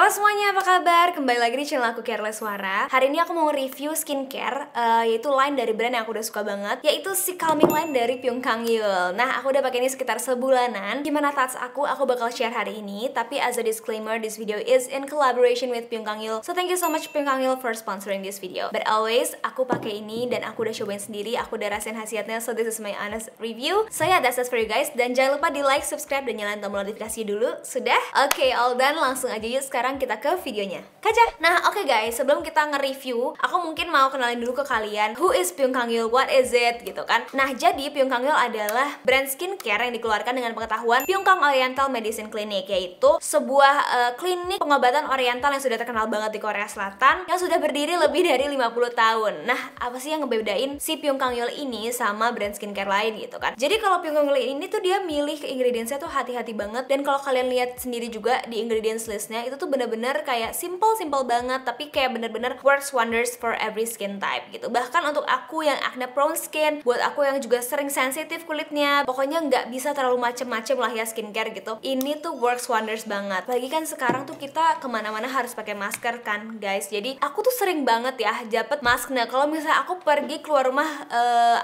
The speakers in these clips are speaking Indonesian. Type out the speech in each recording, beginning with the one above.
Halo semuanya, apa kabar? Kembali lagi di channel aku Careless Suara. Hari ini aku mau review skincare, yaitu line dari brand yang aku udah suka banget, yaitu si Calming Line dari Pyung Kang Yul. Nah, aku udah pakai ini sekitar sebulanan. Gimana thoughts aku bakal share hari ini. Tapi as a disclaimer, this video is in collaboration with Pyung Kang Yul. So thank you so much Pyung Kang Yul for sponsoring this video. But always, aku pakai ini dan aku udah cobain sendiri, aku udah rasain khasiatnya. So this is my honest review. So yeah, that's it for you guys. Dan jangan lupa di like, subscribe, dan nyalain tombol notifikasi dulu. Sudah? Oke, all done. Langsung aja yuk sekarang kita ke videonya. Kaca. Nah, oke guys, sebelum kita nge-review, aku mungkin mau kenalin dulu ke kalian who is Pyung Kang Yul, what is it gitu kan. Nah, jadi Pyung Kang Yul adalah brand skincare yang dikeluarkan dengan pengetahuan Pyung Kang Oriental Medicine Clinic, yaitu sebuah klinik pengobatan oriental yang sudah terkenal banget di Korea Selatan, yang sudah berdiri lebih dari 50 tahun. Nah, apa sih yang ngebedain si Pyung Kang Yul ini sama brand skincare lain gitu kan. Jadi kalau Pyung Kang Yul ini tuh dia milih ke ingredientsnya tuh hati-hati banget, dan kalau kalian lihat sendiri juga di ingredients listnya itu tuh bener-bener kayak simple banget, tapi kayak bener-bener works wonders for every skin type gitu. Bahkan untuk aku yang acne prone skin, buat aku yang juga sering sensitif kulitnya, pokoknya nggak bisa terlalu macem-macem lah ya skincare gitu, ini tuh works wonders banget. Lagi kan sekarang tuh kita kemana-mana harus pakai masker kan guys, jadi aku tuh sering banget ya dapet masker. Nah, kalau misalnya aku pergi keluar rumah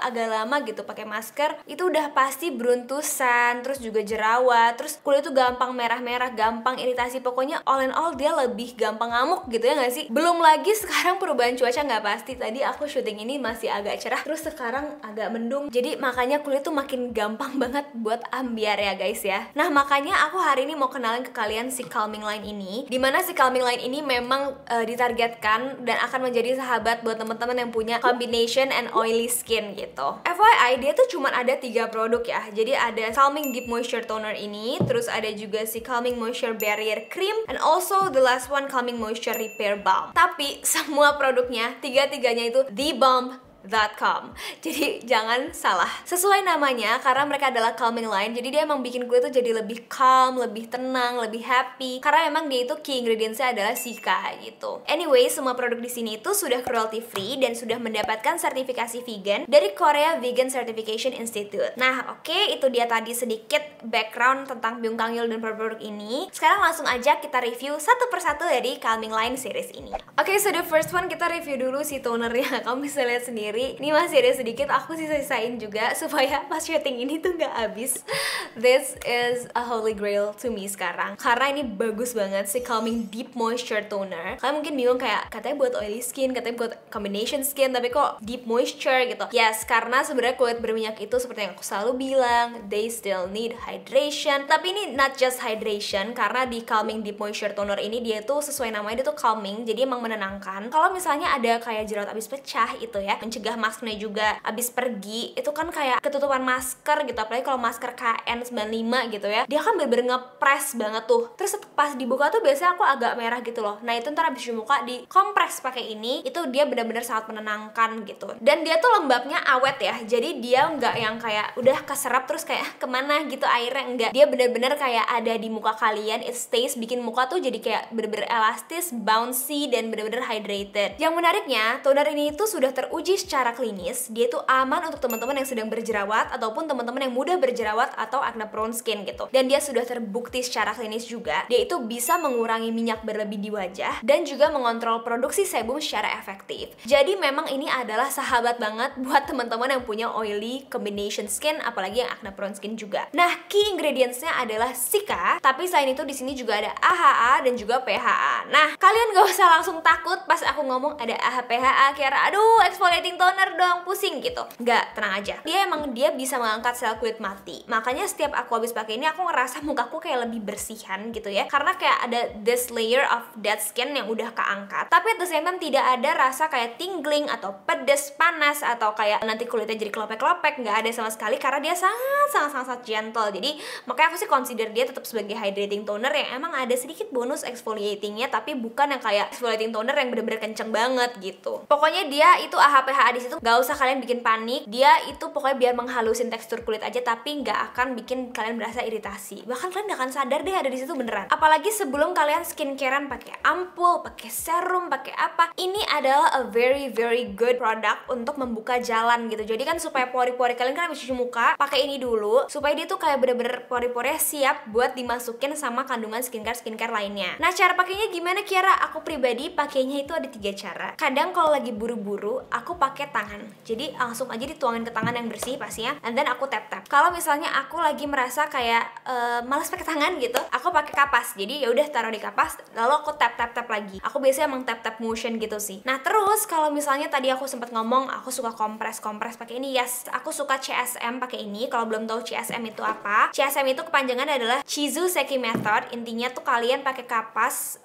agak lama gitu pakai masker, itu udah pasti beruntusan, terus juga jerawat, terus kulit tuh gampang merah-merah, gampang iritasi, pokoknya all in all dia lebih gampang ngamuk gitu ya nggak sih? Belum lagi sekarang perubahan cuaca nggak pasti. Tadi aku syuting ini masih agak cerah, terus sekarang agak mendung, jadi makanya kulit tuh makin gampang banget buat ambiar ya guys ya. Nah, makanya aku hari ini mau kenalin ke kalian si Calming Line ini, dimana si Calming Line ini memang ditargetkan dan akan menjadi sahabat buat teman-teman yang punya combination and oily skin gitu. FYI, dia tuh cuma ada 3 produk ya. Jadi ada Calming Deep Moisture Toner ini, terus ada juga si Calming Moisture Barrier Cream, and also the last one Calming Moisture Repair Balm. Tapi semua produknya, tiga-tiganya itu thebomb.com. Jadi jangan salah, sesuai namanya, karena mereka adalah calming line, jadi dia emang bikin kulit tuh jadi lebih calm, lebih tenang, lebih happy, karena emang dia itu key ingredientsnya adalah Cica gitu. Anyway, semua produk di sini itu sudah cruelty free dan sudah mendapatkan sertifikasi vegan dari Korea Vegan Certification Institute. Nah, oke, itu dia tadi sedikit background tentang Pyung Kang Yul dan produk ini. Sekarang langsung aja kita review satu persatu dari calming line series ini. Oke, so the first one kita review dulu si tonernya. Kamu bisa lihat sendiri, ini masih ada sedikit, aku sisa-sisain juga supaya pas syuting ini tuh nggak habis. This is a holy grail to me sekarang, karena ini bagus banget si Calming Deep Moisture Toner. Kalian mungkin bingung kayak, katanya buat oily skin, katanya buat combination skin, tapi kok deep moisture gitu. Yes, karena sebenarnya kulit berminyak itu seperti yang aku selalu bilang, they still need hydration. Tapi ini not just hydration, karena di Calming Deep Moisture Toner ini dia tuh sesuai namanya, dia tuh calming, jadi emang menenangkan. Kalau misalnya ada kayak jerawat abis pecah itu ya, mencegah maskernya juga abis pergi, itu kan kayak ketutupan masker gitu, apalagi kalau masker KN95 gitu ya, dia kan bener-bener ngepres banget tuh, terus pas dibuka tuh biasanya aku agak merah gitu loh. Nah, itu ntar abis dibuka di kompres pakai ini, itu dia bener-bener sangat menenangkan gitu, dan dia tuh lembabnya awet ya, jadi dia nggak yang kayak udah keserap terus kayak kemana gitu airnya, enggak, dia bener-bener kayak ada di muka kalian, it stays, bikin muka tuh jadi kayak bener-bener elastis, bouncy, dan bener-bener hydrated. Yang menariknya, toner ini tuh sudah teruji secara klinis, dia tuh aman untuk teman-teman yang sedang berjerawat ataupun teman-teman yang mudah berjerawat atau acne prone skin gitu. Dan dia sudah terbukti secara klinis juga, dia itu bisa mengurangi minyak berlebih di wajah dan juga mengontrol produksi sebum secara efektif. Jadi memang ini adalah sahabat banget buat teman-teman yang punya oily combination skin, apalagi yang acne prone skin juga. Nah, key ingredientsnya adalah Cica, tapi selain itu di sini juga ada AHA dan juga PHA. Nah, kalian gak usah langsung takut pas aku ngomong ada AHA PHA, kira aduh exfoliating toner dong, pusing gitu. Nggak, tenang aja. Dia bisa mengangkat sel kulit mati. Makanya setiap aku habis pakai ini, aku ngerasa mukaku kayak lebih bersihan gitu ya. Karena kayak ada this layer of dead skin yang udah keangkat. Tapi at the same time tidak ada rasa kayak tingling atau pedes, panas, atau kayak nanti kulitnya jadi kelopek-kelopek. Nggak ada sama sekali, karena dia sangat gentle. Jadi makanya aku sih consider dia tetap sebagai hydrating toner yang emang ada sedikit bonus exfoliatingnya, tapi bukan yang kayak exfoliating toner yang bener-bener kenceng banget gitu. Pokoknya dia itu AHA PHA saat di situ gak usah kalian bikin panik. Dia itu pokoknya biar menghalusin tekstur kulit aja, tapi nggak akan bikin kalian berasa iritasi. Bahkan kalian gak akan sadar deh ada di situ beneran. Apalagi sebelum kalian skincarean pakai ampul, pakai serum, pakai apa, ini adalah a very good product untuk membuka jalan gitu. Jadi kan supaya pori-pori kalian kan habis cuci muka, pakai ini dulu supaya dia tuh kayak bener-bener pori-porinya siap buat dimasukin sama kandungan skincare lainnya. Nah, cara pakainya gimana Kiara? Aku pribadi pakainya itu ada 3 cara. Kadang kalau lagi buru-buru, aku pakai tangan. Jadi langsung aja dituangin ke tangan yang bersih pastinya, and then aku tap-tap. Kalau misalnya aku lagi merasa kayak malas pakai tangan gitu, aku pakai kapas. Jadi ya udah taruh di kapas, lalu aku tap-tap lagi. Aku biasanya emang tap-tap motion gitu sih. Nah, terus kalau misalnya tadi aku sempat ngomong aku suka kompres pakai ini, yes, aku suka CSM pakai ini. Kalau belum tahu CSM itu apa, CSM itu kepanjangan adalah Chizu Seki Method. Intinya tuh kalian pakai kapas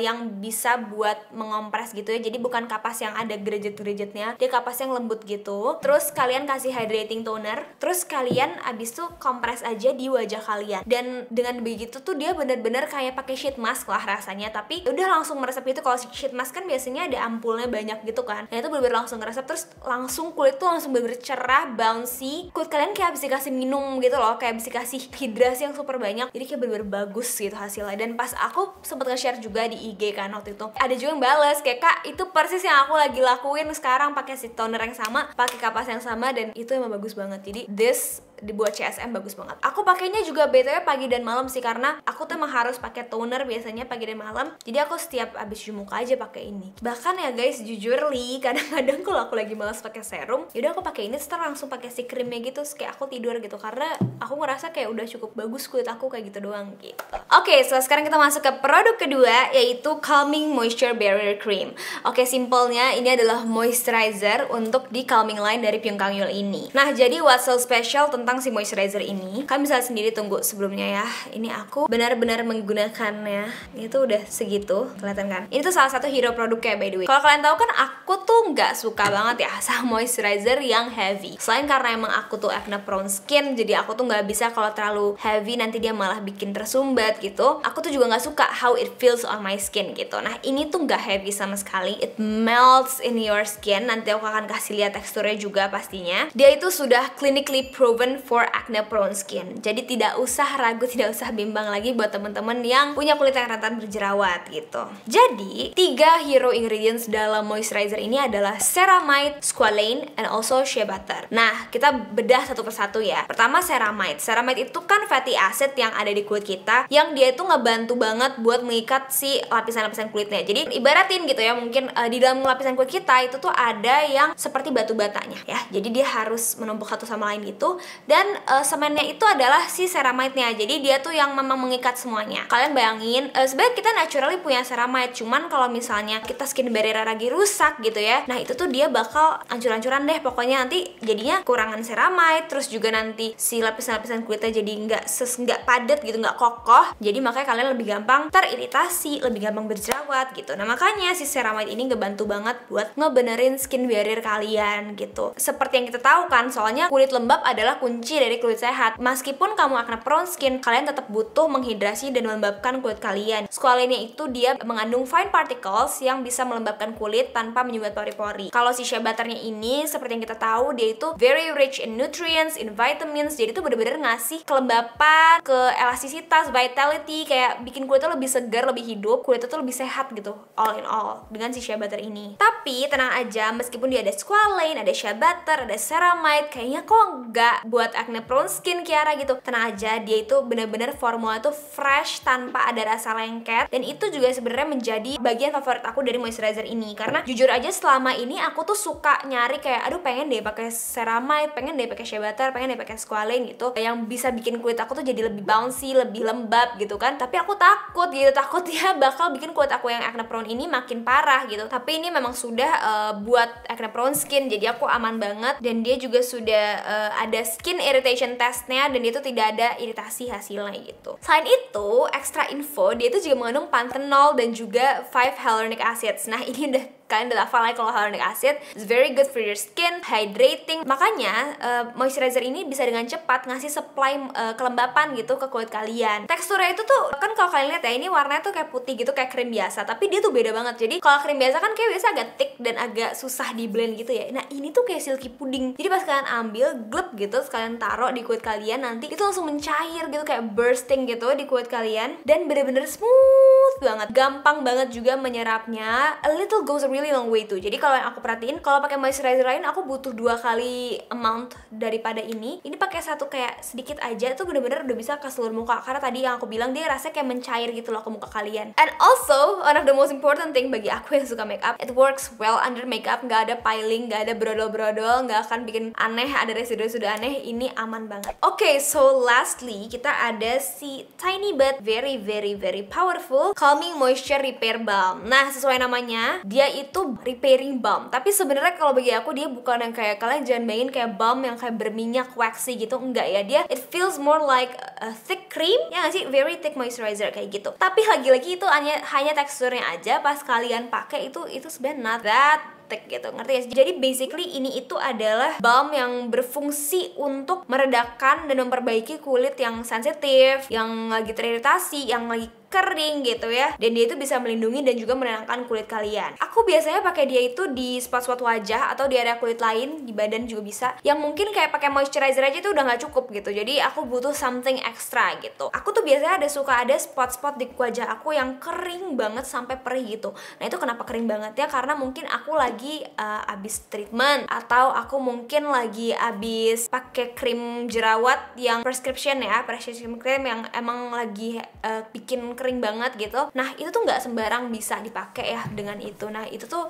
yang bisa buat mengompres gitu ya. Jadi bukan kapas yang ada grejet-grejetnya, dia kapas yang lembut gitu. Terus kalian kasih hydrating toner, terus kalian abis tuh kompres aja di wajah kalian. Dan dengan begitu tuh dia bener-bener kayak pakai sheet mask lah rasanya, tapi udah langsung meresap itu. Kalau sheet mask kan biasanya ada ampulnya banyak gitu kan. Nah, itu bener-bener langsung ngeresep, terus langsung kulit tuh langsung bener-bener cerah, bouncy. Kulit kalian kayak habis dikasih minum gitu loh, kayak habis dikasih hidrasi yang super banyak. Jadi kayak bener-bener bagus gitu hasilnya. Dan pas aku sempet nge-share juga di IG kan waktu itu, ada juga yang bales kayak, Kak, itu persis yang aku lagi lakuin sekarang, pakai si toner yang sama, pakai kapas yang sama, dan itu emang bagus banget. Jadi this dibuat CSM bagus banget. Aku pakainya juga BTW pagi dan malam sih, karena aku tuh emang harus pakai toner biasanya pagi dan malam. Jadi aku setiap abis cuci muka aja pakai ini. Bahkan ya guys, jujur li, kadang-kadang kalau aku lagi malas pakai serum, yaudah aku pakai ini, setelah langsung pakai si krimnya gitu, kayak aku tidur gitu, karena aku ngerasa kayak udah cukup bagus kulit aku kayak gitu doang gitu. Oke, so sekarang kita masuk ke produk kedua, yaitu Calming Moisture Barrier Cream. Oke, simpelnya ini adalah moisturizer untuk di calming line dari Pyongkangyeol ini. Nah, jadi what's so special tentang si moisturizer ini, kalian bisa sendiri tunggu sebelumnya ya. Ini aku benar-benar menggunakannya. Ini tuh udah segitu, kelihatan kan? Ini tuh salah satu hero produknya by the way. Kalau kalian tahu kan, aku tuh nggak suka banget ya sama moisturizer yang heavy. Selain karena emang aku tuh acne prone skin, jadi aku tuh nggak bisa kalau terlalu heavy, nanti dia malah bikin tersumbat gitu. Aku tuh juga nggak suka how it feels on my skin gitu. Nah, ini tuh nggak heavy sama sekali. It melts in your skin. Nanti aku akan kasih lihat teksturnya juga pastinya. Dia itu sudah clinically proven for acne prone skin. Jadi tidak usah ragu, tidak usah bimbang lagi buat temen-temen yang punya kulit yang rentan berjerawat gitu. Jadi 3 hero ingredients dalam moisturizer ini adalah ceramide, squalane, and also shea butter. Nah, kita bedah satu persatu ya. Pertama, ceramide. Ceramide itu kan fatty acid yang ada di kulit kita, yang dia itu ngebantu banget buat mengikat si lapisan-lapisan kulitnya. Jadi ibaratin gitu ya, mungkin di dalam lapisan kulit kita itu tuh ada yang seperti batu batanya ya. Jadi dia harus menumpuk satu sama lain gitu. Dan semennya itu adalah si ceramide-nya. Jadi dia tuh yang memang mengikat semuanya. Kalian bayangin, sebenarnya kita naturally punya ceramide, cuman kalau misalnya kita skin barrier lagi rusak gitu ya, nah itu tuh dia bakal ancur-ancuran deh. Pokoknya nanti jadinya kurangan ceramide, terus juga nanti si lapisan-lapisan kulitnya jadi nggak padat gitu, nggak kokoh. Jadi makanya kalian lebih gampang teriritasi, lebih gampang berjerawat gitu. Nah, makanya si ceramide ini ngebantu banget buat ngebenerin skin barrier kalian gitu. Seperti yang kita tahu kan, soalnya kulit lembab adalah kunci dari kulit sehat. Meskipun kamu acne prone skin, kalian tetap butuh menghidrasi dan melembabkan kulit kalian. Squalane-nya itu dia mengandung fine particles yang bisa melembabkan kulit tanpa menyumbat pori-pori. Kalau si shea butter-nya ini, seperti yang kita tahu, dia itu very rich in nutrients, in vitamins. Jadi itu bener-bener ngasih kelembapan, keelastisitas, vitality, kayak bikin kulit itu lebih segar, lebih hidup, kulit itu lebih sehat gitu, all in all, dengan si shea butter ini. Tapi tenang aja, meskipun dia ada squalane, ada shea butter, ada ceramide, kayaknya kok nggak buat acne prone skin Kiara gitu. Tenang aja, dia itu bener-bener formula tuh fresh tanpa ada rasa lengket, dan itu juga sebenarnya menjadi bagian favorit aku dari moisturizer ini. Karena jujur aja selama ini aku tuh suka nyari kayak, aduh pengen deh pakai ceramide, pengen deh pakai shea butter, pengen deh pakai squalane gitu, yang bisa bikin kulit aku tuh jadi lebih bouncy, lebih lembab gitu kan. Tapi aku takut gitu, takut ya bakal bikin kulit aku yang acne prone ini makin parah gitu. Tapi ini memang sudah buat acne prone skin, jadi aku aman banget. Dan dia juga sudah ada skin irritation testnya, dan dia tuh tidak ada iritasi hasilnya gitu. Selain itu, extra info, dia tuh juga mengandung panthenol dan juga 5 hyaluronic acids. Nah, ini udah kalian udah hafal ya kalau hyaluronic acid. It's very good for your skin, hydrating. Makanya moisturizer ini bisa dengan cepat ngasih supply kelembapan gitu ke kulit kalian. Teksturnya itu tuh kan kalau kalian lihat ya, ini warnanya tuh kayak putih gitu, kayak krim biasa, tapi dia tuh beda banget. Jadi kalau krim biasa kan kayak biasa agak thick dan agak susah di blend gitu ya. Nah ini tuh kayak silky pudding. Jadi pas kalian ambil glep gitu, kalian taruh di kulit kalian, nanti itu langsung mencair gitu, kayak bursting gitu di kulit kalian, dan bener-bener smooth banget, gampang banget juga menyerapnya. A little goes a really long way tuh. Jadi kalau yang aku perhatiin, kalau pakai moisturizer lain aku butuh 2 kali amount daripada ini. Ini pakai satu kayak sedikit aja tuh bener-bener udah bisa ke seluruh muka, karena tadi yang aku bilang dia rasanya kayak mencair gitu loh ke muka kalian. And also one of the most important thing bagi aku yang suka makeup, it works well under makeup. Nggak ada piling, nggak ada brodol-brodol, nggak akan bikin aneh, ada residu-residu aneh. Ini aman banget. Oke, so lastly kita ada si tiny but very powerful calming moisture repair balm. Nah sesuai namanya, dia itu repairing balm, tapi sebenarnya kalau bagi aku dia bukan yang kayak, kalian jangan bayangin kayak balm yang kayak berminyak waxy gitu, enggak ya. Dia it feels more like a thick cream, ya nggak sih, very thick moisturizer kayak gitu. Tapi lagi-lagi itu hanya teksturnya aja, pas kalian pakai itu sebenarnya not that thick gitu, ngerti ya? Jadi basically ini itu adalah balm yang berfungsi untuk meredakan dan memperbaiki kulit yang sensitif, yang lagi teriritasi, yang lagi kering gitu ya, dan dia itu bisa melindungi dan juga menenangkan kulit kalian. Aku biasanya pakai dia itu di spot-spot wajah atau di area kulit lain, di badan juga bisa, yang mungkin kayak pakai moisturizer aja itu udah nggak cukup gitu. Jadi aku butuh something extra gitu. Aku tuh biasanya suka ada spot-spot di wajah aku yang kering banget sampai perih gitu. Nah itu kenapa kering banget ya, karena mungkin aku lagi abis treatment, atau aku mungkin lagi abis pakai krim jerawat yang prescription ya, prescription cream yang emang lagi bikin kering banget gitu. Nah itu tuh nggak sembarang bisa dipakai ya dengan itu. Nah itu tuh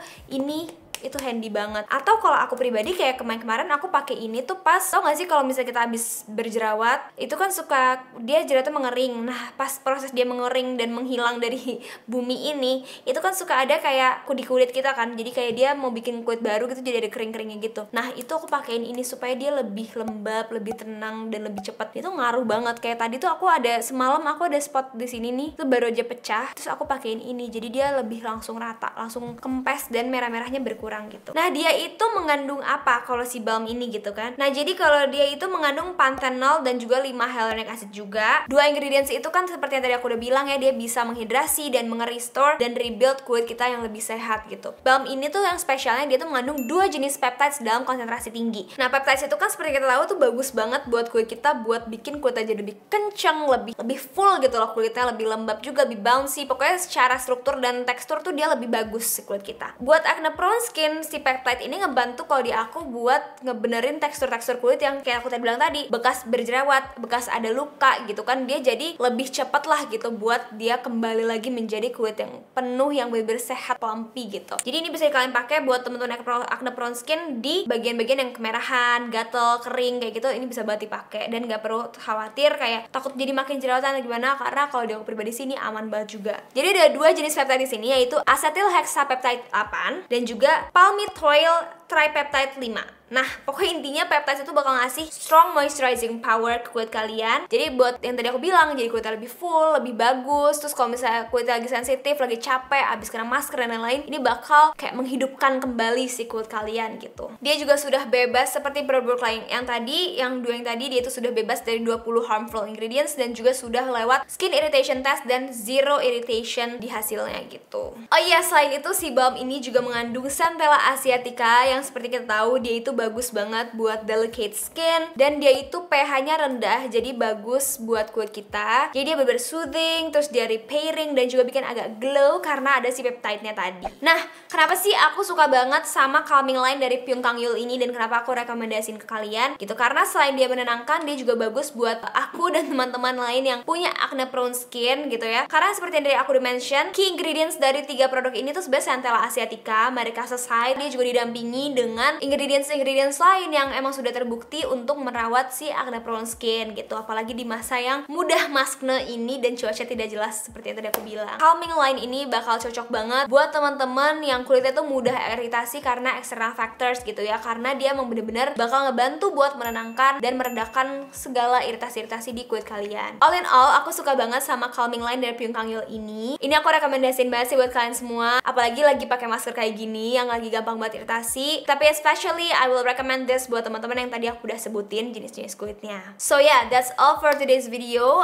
itu handy banget. Atau kalau aku pribadi kayak kemarin aku pakai ini tuh pas, tau gak sih kalau misalnya kita habis berjerawat itu kan suka dia jerawatnya mengering. Nah pas proses dia mengering dan menghilang dari bumi ini, itu kan suka ada kayak kulit kita kan, jadi kayak dia mau bikin kulit baru gitu, jadi ada kering-keringnya gitu. Nah itu aku pakein ini supaya dia lebih lembab, lebih tenang, dan lebih cepat. Itu ngaruh banget. Kayak tadi tuh aku ada semalam aku ada spot di sini nih, itu baru aja pecah, terus aku pakein ini, jadi dia lebih langsung rata, langsung kempes, dan merah-merahnya berkurang gitu. Nah dia itu mengandung apa kalau si balm ini gitu kan? Nah jadi kalau dia itu mengandung panthenol dan juga 5 hyaluronic acid juga. 2 ingredients itu kan seperti yang tadi aku udah bilang ya, dia bisa menghidrasi dan nge-restore dan rebuild kulit kita yang lebih sehat gitu. Balm ini tuh yang spesialnya dia tuh mengandung 2 jenis peptides dalam konsentrasi tinggi. Nah peptides itu kan seperti kita tahu tuh bagus banget buat kulit kita, buat bikin kulit aja lebih kencang, lebih full gitu loh, kulitnya lebih lembab juga, lebih bouncy. Pokoknya secara struktur dan tekstur tuh dia lebih bagus si kulit kita. Buat acne prone skin, si peptide ini ngebantu kalau di aku buat ngebenerin tekstur-tekstur kulit yang kayak aku tadi bilang tadi, bekas berjerawat, bekas ada luka gitu kan, dia jadi lebih cepat lah gitu buat dia kembali lagi menjadi kulit yang penuh, yang bener-bener sehat, plumpy gitu. Jadi ini bisa kalian pakai buat temen-temen acne prone skin di bagian-bagian yang kemerahan, gatel, kering kayak gitu. Ini bisa banget dipakai dan nggak perlu khawatir kayak takut jadi makin jerawatan atau gimana, karena kalau di aku pribadi sini aman banget juga. Jadi ada 2 jenis peptide di sini, yaitu acetyl hexapeptide 8 dan juga palmitoyl tripeptide 5. Nah, pokoknya intinya peptides itu bakal ngasih strong moisturizing power ke kulit kalian. Jadi buat yang tadi aku bilang, jadi kulitnya lebih full, lebih bagus. Terus kalau misalnya kulitnya lagi sensitif, lagi capek, abis kena masker dan lain-lain, ini bakal kayak menghidupkan kembali si kulit kalian gitu. Dia juga sudah bebas seperti produk lain yang tadi, yang 2 yang tadi, dia itu sudah bebas dari 20 harmful ingredients dan juga sudah lewat skin irritation test dan zero irritation di hasilnya gitu. Oh iya, selain itu si balm ini juga mengandung Centella asiatica yang seperti kita tahu dia itu bagus banget buat delicate skin, dan dia itu pH-nya rendah, jadi bagus buat kulit kita. Jadi dia bener-bener soothing, terus dia repairing dan juga bikin agak glow karena ada si peptide-nya tadi. Nah, kenapa sih aku suka banget sama calming line dari Pyung Kang Yul ini dan kenapa aku rekomendasiin ke kalian gitu? Karena selain dia menenangkan, dia juga bagus buat aku dan teman-teman lain yang punya acne prone skin gitu ya. Karena seperti yang dari aku udah mention, key ingredients dari 3 produk ini tuh sebenarnya Centella asiatica, Maricasa Side. Dia juga didampingi dengan ingredients ingredients lain yang emang sudah terbukti untuk merawat si acne prone skin gitu, apalagi di masa yang mudah maskne ini dan cuaca tidak jelas seperti yang tadi aku bilang. Calming line ini bakal cocok banget buat teman-teman yang kulitnya tuh mudah iritasi karena external factors gitu ya, karena dia emang bener-bener bakal ngebantu buat menenangkan dan meredakan segala iritasi-iritasi di kulit kalian. All in all, aku suka banget sama calming line dari Pyung Kang Yeol ini. Ini aku rekomendasiin banget sih buat kalian semua, apalagi lagi pakai masker kayak gini yang lagi gampang banget iritasi. Tapi especially I will recommend this buat teman-teman yang tadi aku udah sebutin jenis-jenis kulitnya. So yeah, that's all for today's video.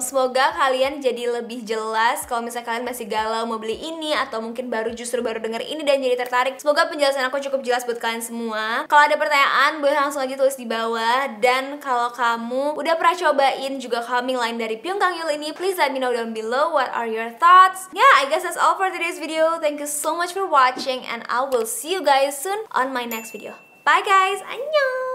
Semoga kalian jadi lebih jelas kalau misalnya kalian masih galau mau beli ini, atau mungkin justru baru denger ini dan jadi tertarik. Semoga penjelasan aku cukup jelas buat kalian semua. Kalau ada pertanyaan boleh langsung aja tulis di bawah. Dan kalau kamu udah pernah cobain juga calming line dari Pyung Kang Yeol ini, please let me know down below what are your thoughts. Yeah, I guess that's all for today's video. Thank you so much for watching and I will see you guys soon on my next video. Bye guys, annyeong!